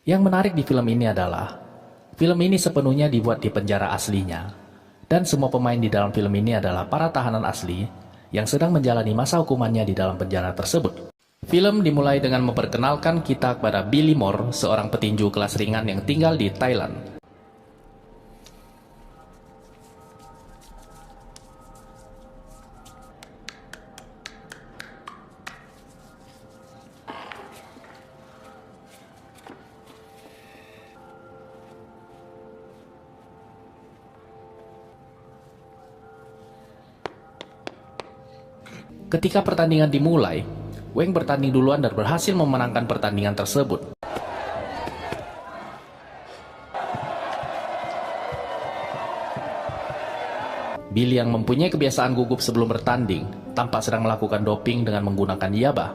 Yang menarik di film ini adalah, film ini sepenuhnya dibuat di penjara aslinya, dan semua pemain di dalam film ini adalah para tahanan asli yang sedang menjalani masa hukumannya di dalam penjara tersebut. Film dimulai dengan memperkenalkan kita kepada Billy Moore, seorang petinju kelas ringan yang tinggal di Thailand. Ketika pertandingan dimulai, Wang bertanding duluan dan berhasil memenangkan pertandingan tersebut. Billy yang mempunyai kebiasaan gugup sebelum bertanding, tampak sedang melakukan doping dengan menggunakan yaba,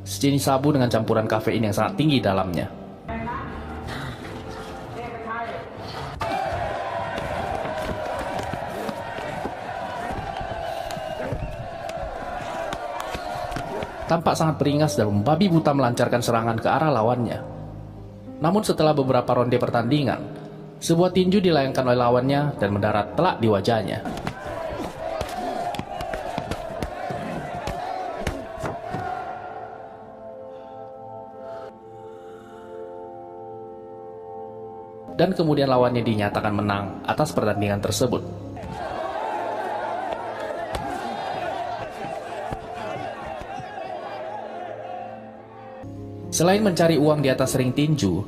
sejenis sabu dengan campuran kafein yang sangat tinggi dalamnya. Tampak sangat beringas dan membabi buta melancarkan serangan ke arah lawannya. Namun setelah beberapa ronde pertandingan, sebuah tinju dilayangkan oleh lawannya dan mendarat telak di wajahnya. Dan kemudian lawannya dinyatakan menang atas pertandingan tersebut. Selain mencari uang di atas ring tinju,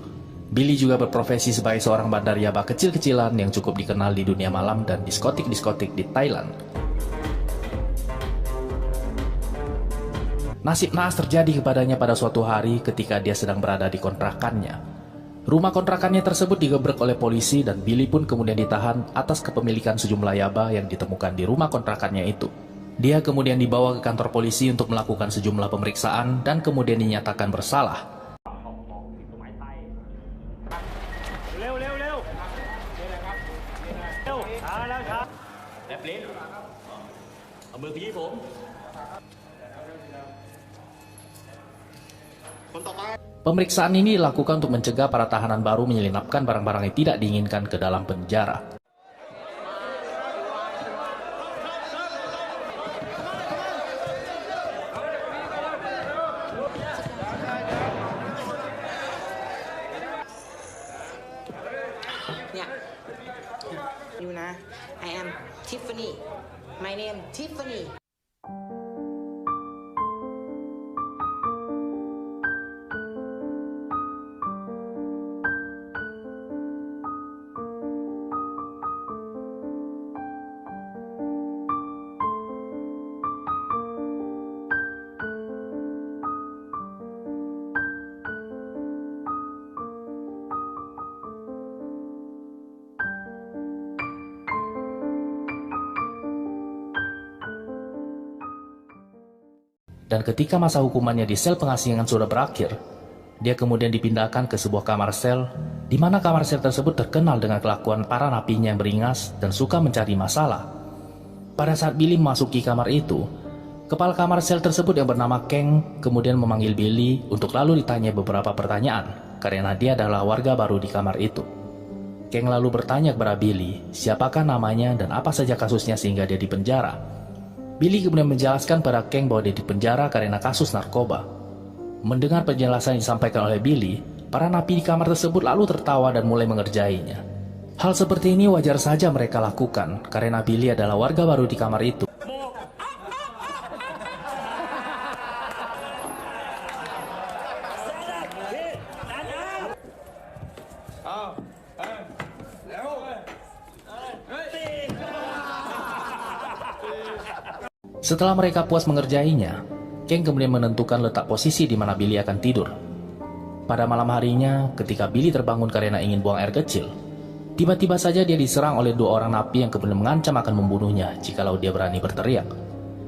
Billy juga berprofesi sebagai seorang bandar yaba kecil-kecilan yang cukup dikenal di dunia malam dan diskotik-diskotik di Thailand. Nasib naas terjadi kepadanya pada suatu hari ketika dia sedang berada di kontrakannya. Rumah kontrakannya tersebut digebrek oleh polisi dan Billy pun kemudian ditahan atas kepemilikan sejumlah yaba yang ditemukan di rumah kontrakannya itu. Dia kemudian dibawa ke kantor polisi untuk melakukan sejumlah pemeriksaan dan kemudian dinyatakan bersalah. Pemeriksaan ini dilakukan untuk mencegah para tahanan baru menyelinapkan barang-barang yang tidak diinginkan ke dalam penjara. Yuna, I am Tiffany. My name Tiffany. Dan ketika masa hukumannya di sel pengasingan sudah berakhir, dia kemudian dipindahkan ke sebuah kamar sel, di mana kamar sel tersebut terkenal dengan kelakuan para napinya yang beringas dan suka mencari masalah. Pada saat Billy memasuki kamar itu, kepala kamar sel tersebut yang bernama Kang kemudian memanggil Billy untuk lalu ditanya beberapa pertanyaan, karena dia adalah warga baru di kamar itu. Kang lalu bertanya kepada Billy, siapakah namanya dan apa saja kasusnya sehingga dia dipenjara. Billy kemudian menjelaskan pada Kang bahwa dia dipenjara karena kasus narkoba. Mendengar penjelasan yang disampaikan oleh Billy, para napi di kamar tersebut lalu tertawa dan mulai mengerjainya. Hal seperti ini wajar saja mereka lakukan karena Billy adalah warga baru di kamar itu. Setelah mereka puas mengerjainya, Kang kemudian menentukan letak posisi di mana Billy akan tidur. Pada malam harinya, ketika Billy terbangun karena ingin buang air kecil, tiba-tiba saja dia diserang oleh dua orang napi yang kemudian mengancam akan membunuhnya jikalau dia berani berteriak.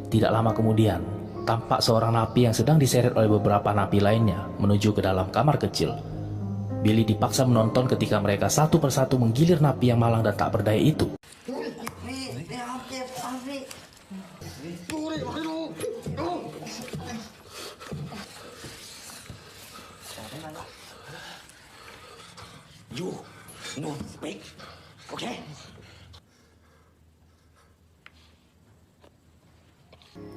Tidak lama kemudian, tampak seorang napi yang sedang diseret oleh beberapa napi lainnya menuju ke dalam kamar kecil. Billy dipaksa menonton ketika mereka satu persatu menggilir napi yang malang dan tak berdaya itu. You no speak, okay?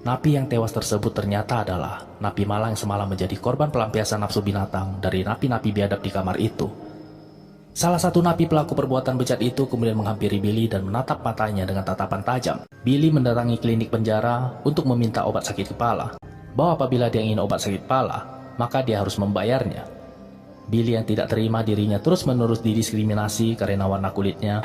Napi yang tewas tersebut ternyata adalah napi malang yang semalam menjadi korban pelampiasan nafsu binatang dari napi-napi biadab di kamar itu. Salah satu napi pelaku perbuatan bejat itu kemudian menghampiri Billy dan menatap matanya dengan tatapan tajam. Billy mendatangi klinik penjara untuk meminta obat sakit kepala. Bahwa apabila dia ingin obat sakit kepala, maka dia harus membayarnya. Billy yang tidak terima dirinya terus-menerus didiskriminasi karena warna kulitnya.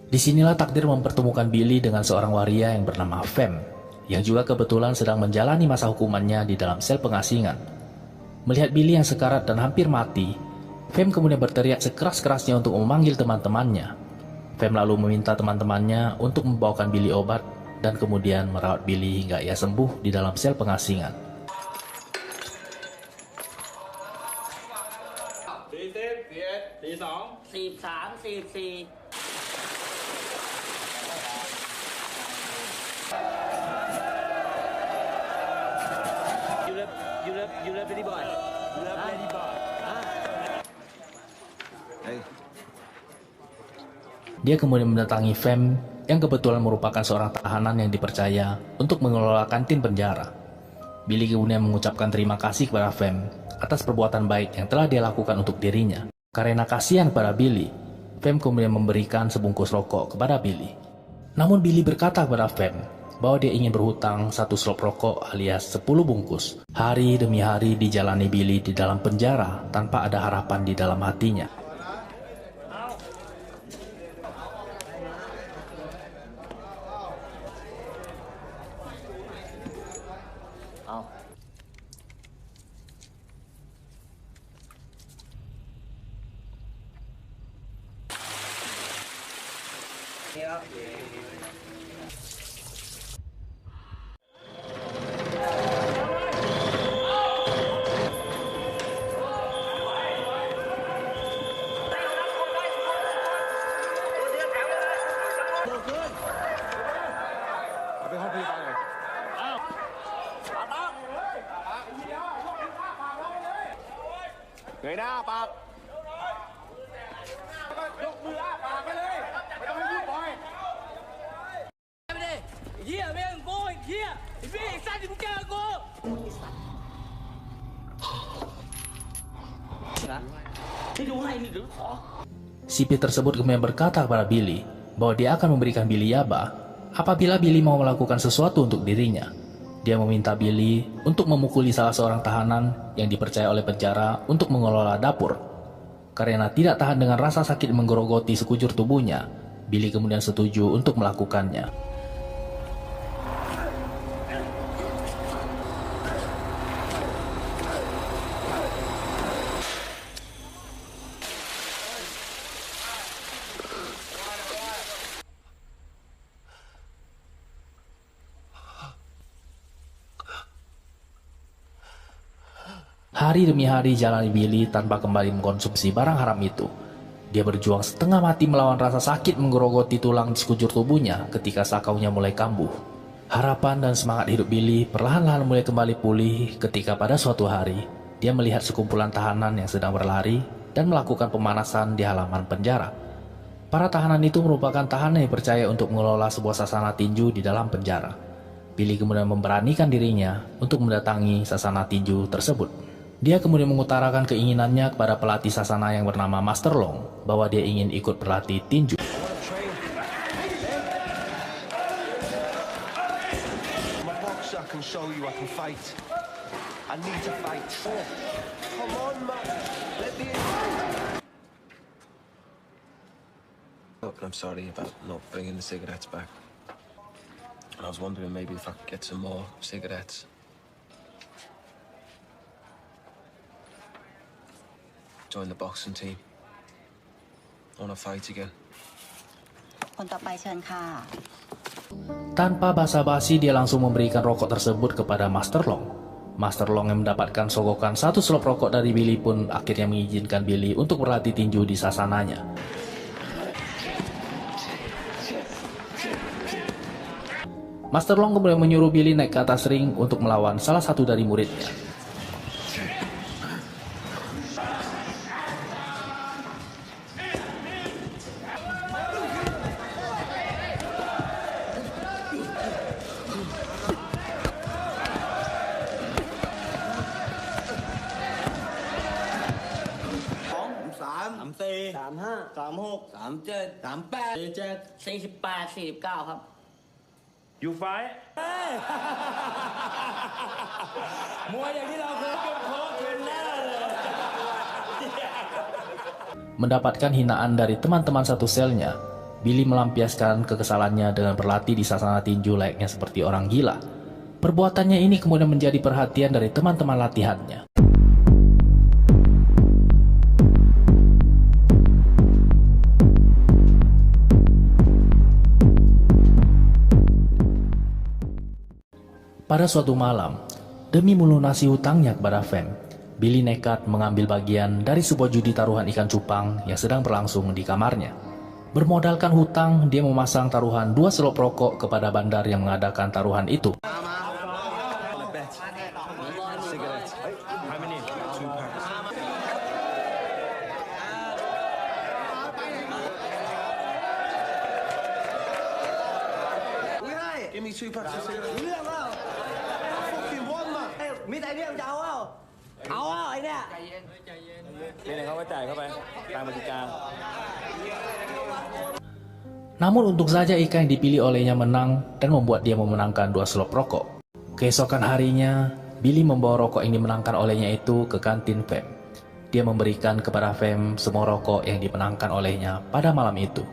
Disinilah takdir mempertemukan Billy dengan seorang waria yang bernama Fem, yang juga kebetulan sedang menjalani masa hukumannya di dalam sel pengasingan. Melihat Billy yang sekarat dan hampir mati, Fem kemudian berteriak sekeras-kerasnya untuk memanggil teman-temannya. Fem lalu meminta teman-temannya untuk membawakan Billy obat dan kemudian merawat Billy hingga ia sembuh di dalam sel pengasingan. You love Lady Boy. You love Lady Boy. Hey. Dia kemudian mendatangi Fem yang kebetulan merupakan seorang tahanan yang dipercaya untuk mengelola kantin penjara. Billy kemudian mengucapkan terima kasih kepada Fem atas perbuatan baik yang telah dia lakukan untuk dirinya. Karena kasihan kepada Billy, Fem kemudian memberikan sebungkus rokok kepada Billy. Namun Billy berkata kepada Fem bahwa dia ingin berhutang 1 slop rokok alias 10 bungkus. Hari demi hari dijalani Billy di dalam penjara tanpa ada harapan di dalam hatinya. Người đa bạc. Sipir tersebut kemudian berkata kepada Billy bahwa dia akan memberikan Billy yaba apabila Billy mau melakukan sesuatu untuk dirinya. Dia meminta Billy untuk memukuli salah seorang tahanan yang dipercaya oleh penjara untuk mengelola dapur. Karena tidak tahan dengan rasa sakit menggerogoti sekujur tubuhnya, Billy kemudian setuju untuk melakukannya. Hari demi hari jalani Billy tanpa kembali mengkonsumsi barang haram itu. Dia berjuang setengah mati melawan rasa sakit menggerogoti tulang di sekujur tubuhnya ketika sakaunya mulai kambuh. Harapan dan semangat hidup Billy perlahan-lahan mulai kembali pulih ketika pada suatu hari dia melihat sekumpulan tahanan yang sedang berlari dan melakukan pemanasan di halaman penjara. Para tahanan itu merupakan tahanan yang percaya untuk mengelola sebuah sasana tinju di dalam penjara. Billy kemudian memberanikan dirinya untuk mendatangi sasana tinju tersebut. Dia kemudian mengutarakan keinginannya kepada pelatih sasana yang bernama Master Long bahwa dia ingin ikut berlatih tinju. I'm sorry about not bringing the cigarettes back. And I was wondering maybe if I could get some more cigarettes. Join the boxing team. I wanna fight again. คนต่อไปเชิญค่ะ Tanpa basa-basi dia langsung memberikan rokok tersebut kepada Master Long. Master Long yang mendapatkan sogokan satu selop rokok dari Billy pun akhirnya mengizinkan Billy untuk berlatih tinju di sasananya. Master Long kemudian menyuruh Billy naik ke atas ring untuk melawan salah satu dari muridnya. You fight มวยอย่างที่เราเคยเป็นโค้ชเทรนเนอร์เลย Mendapatkan hinaan dari teman-teman satu selnya, Billy melampiaskan kekesalannya dengan berlatih di sasana tinju layaknya seperti orang gila. Perbuatannya ini kemudian menjadi perhatian dari teman-teman latihannya. Pada suatu malam, demi melunasi hutangnya kepada Fem, Billy nekat mengambil bagian dari sebuah judi taruhan ikan cupang yang sedang berlangsung di kamarnya. Bermodalkan hutang, dia memasang taruhan 2 selop rokok kepada bandar yang mengadakan taruhan itu. Give me 2 packs of cigarettes. มีแต่เรื่องจะเอาไอ้เนี่ยนี่เขาก็จ่ายเข้าไปตามกติกา Namun untung saja ikan yang dipilih olehnya menang dan membuat dia memenangkan 2 selop rokok. Keesokan harinya, Billy membawa rokok yang dimenangkan olehnya itu ke kantin Fem. Dia memberikan kepada Fem semua rokok yang dimenangkan olehnya pada malam itu.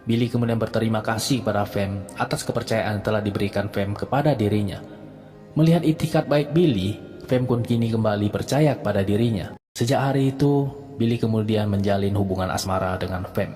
Billy kemudian berterima kasih kepada Fem atas kepercayaan yang telah diberikan Fem kepada dirinya. Melihat itikat baik Billy, Fem pun kini kembali percaya kepada dirinya. Sejak hari itu, Billy kemudian menjalin hubungan asmara dengan Fem.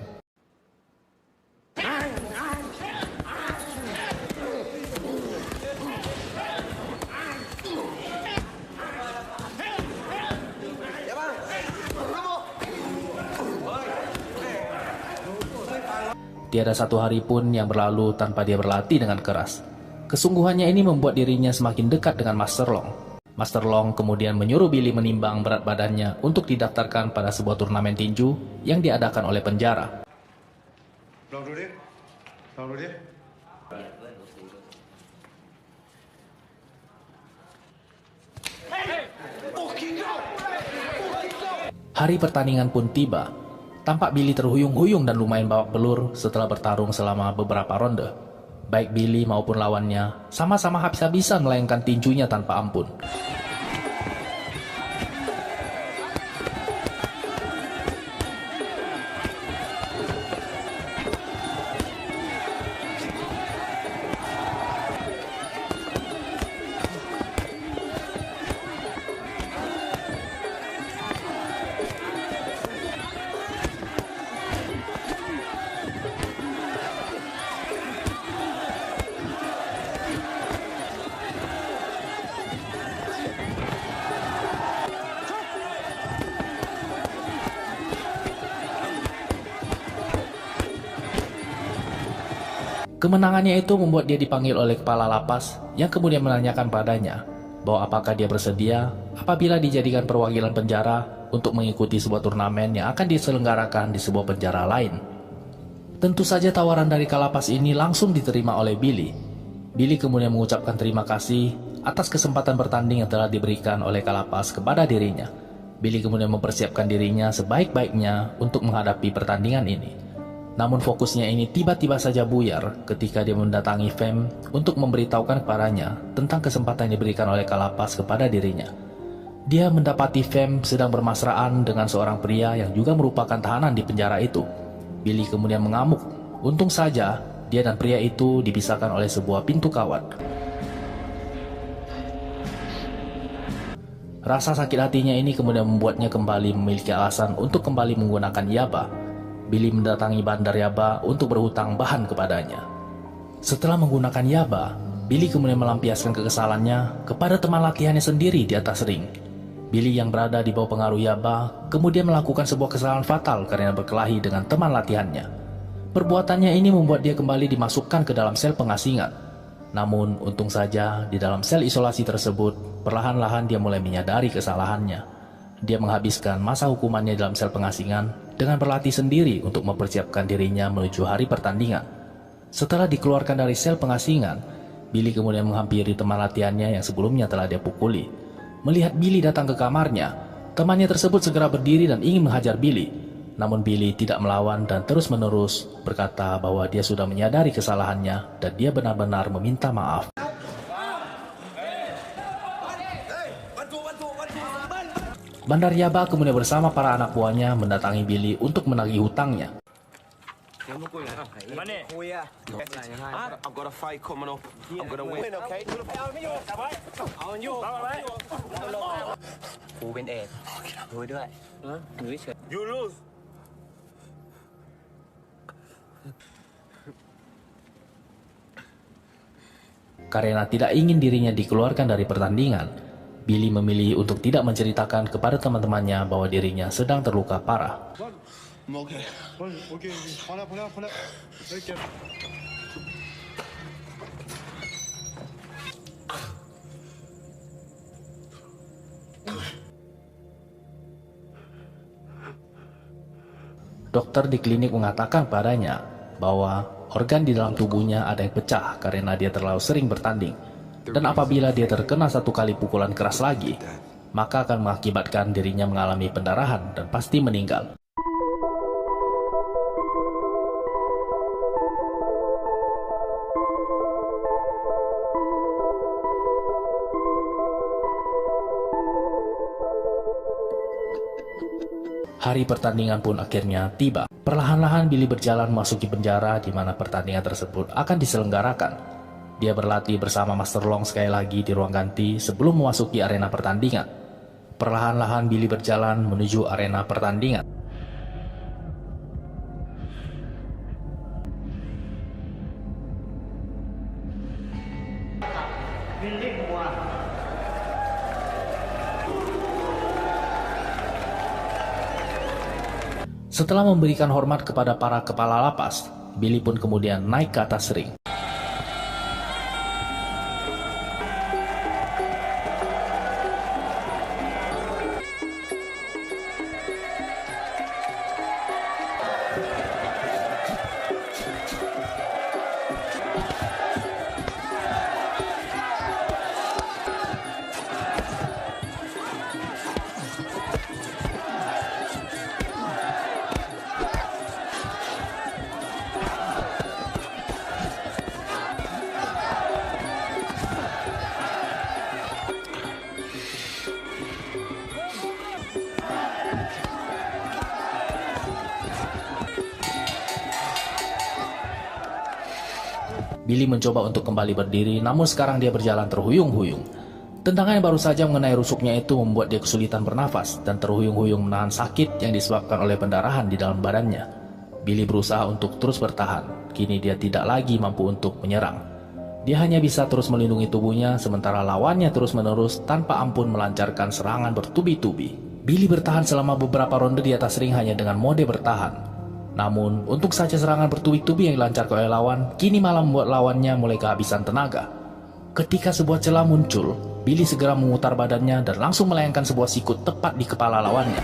Tiada satu hari pun yang berlalu tanpa dia berlatih dengan keras. Kesungguhannya ini membuat dirinya semakin dekat dengan Master Long. Master Long kemudian menyuruh Billy menimbang berat badannya untuk didaftarkan pada sebuah turnamen tinju yang diadakan oleh penjara. Hari pertandingan pun tiba. Tampak Billy terhuyung-huyung dan lumayan babak belur setelah bertarung selama beberapa ronde. Baik Billy maupun lawannya sama-sama habis-habisan melayangkan tinjunya tanpa ampun. Kemenangannya itu membuat dia dipanggil oleh kepala lapas yang kemudian menanyakan padanya bahwa apakah dia bersedia apabila dijadikan perwakilan penjara untuk mengikuti sebuah turnamen yang akan diselenggarakan di sebuah penjara lain. Tentu saja tawaran dari kalapas ini langsung diterima oleh Billy. Billy kemudian mengucapkan terima kasih atas kesempatan bertanding yang telah diberikan oleh kalapas kepada dirinya. Billy kemudian mempersiapkan dirinya sebaik-baiknya untuk menghadapi pertandingan ini. Namun fokusnya ini tiba-tiba saja buyar ketika dia mendatangi Fem untuk memberitahukan kepadanya tentang kesempatan yang diberikan oleh kalapas kepada dirinya. Dia mendapati Fem sedang bermesraan dengan seorang pria yang juga merupakan tahanan di penjara itu. Billy kemudian mengamuk. Untung saja dia dan pria itu dipisahkan oleh sebuah pintu kawat. Rasa sakit hatinya ini kemudian membuatnya kembali memiliki alasan untuk kembali menggunakan Yaba. Billy mendatangi bandar Yaba untuk berhutang bahan kepadanya. Setelah menggunakan Yaba, Billy kemudian melampiaskan kekesalannya kepada teman latihannya sendiri di atas ring. Billy yang berada di bawah pengaruh yaba kemudian melakukan sebuah kesalahan fatal karena berkelahi dengan teman latihannya. Perbuatannya ini membuat dia kembali dimasukkan ke dalam sel pengasingan. Namun untung saja di dalam sel isolasi tersebut perlahan-lahan dia mulai menyadari kesalahannya. Dia menghabiskan masa hukumannya dalam sel pengasingan dengan berlatih sendiri untuk mempersiapkan dirinya menuju hari pertandingan. Setelah dikeluarkan dari sel pengasingan, Billy kemudian menghampiri teman latihannya yang sebelumnya telah dia pukuli. Melihat Billy datang ke kamarnya, temannya tersebut segera berdiri dan ingin menghajar Billy. Namun Billy tidak melawan dan terus-menerus berkata bahwa dia sudah menyadari kesalahannya dan dia benar-benar meminta maaf. Bandar Yaba kemudian bersama para anak buahnya mendatangi Billy untuk menagih hutangnya. I've got a fight coming up. I'm gonna win, okay? ครูเป็นเอดดูด้วยดูเฉย You lose. Karena tidak ingin dirinya dikeluarkan dari pertandingan, Billy memilih untuk tidak menceritakan kepada teman-temannya bahwa dirinya sedang terluka parah. Okay. Okay. Okay. Dokter di klinik mengatakan padanya bahwa organ di dalam tubuhnya ada yang pecah karena dia terlalu sering bertanding. Dan apabila dia terkena satu kali pukulan keras lagi, maka akan mengakibatkan dirinya mengalami pendarahan dan pasti meninggal. Hari pertandingan pun akhirnya tiba. Perlahan-lahan Billy berjalan memasuki penjara di mana pertandingan tersebut akan diselenggarakan. Dia berlatih bersama Master Long sekali lagi di ruang ganti sebelum memasuki arena pertandingan. Perlahan-lahan Billy berjalan menuju arena pertandingan. Setelah memberikan hormat kepada para kepala lapas, Billy pun kemudian naik ke atas ring. Billy mencoba untuk kembali berdiri, namun sekarang dia berjalan terhuyung-huyung. Tendangan yang baru saja mengenai rusuknya itu membuat dia kesulitan bernafas dan terhuyung-huyung menahan sakit yang disebabkan oleh pendarahan di dalam badannya. Billy berusaha untuk terus bertahan. Kini dia tidak lagi mampu untuk menyerang. Dia hanya bisa terus melindungi tubuhnya sementara lawannya terus-menerus tanpa ampun melancarkan serangan bertubi-tubi. Billy bertahan selama beberapa ronde di atas ring hanya dengan mode bertahan. Namun, untuk saja serangan bertubi-tubi yang dilancarkan oleh lawan, kini malah membuat lawannya mulai kehabisan tenaga. Ketika sebuah celah muncul, Billy segera memutar badannya dan langsung melayangkan sebuah sikut tepat di kepala lawannya.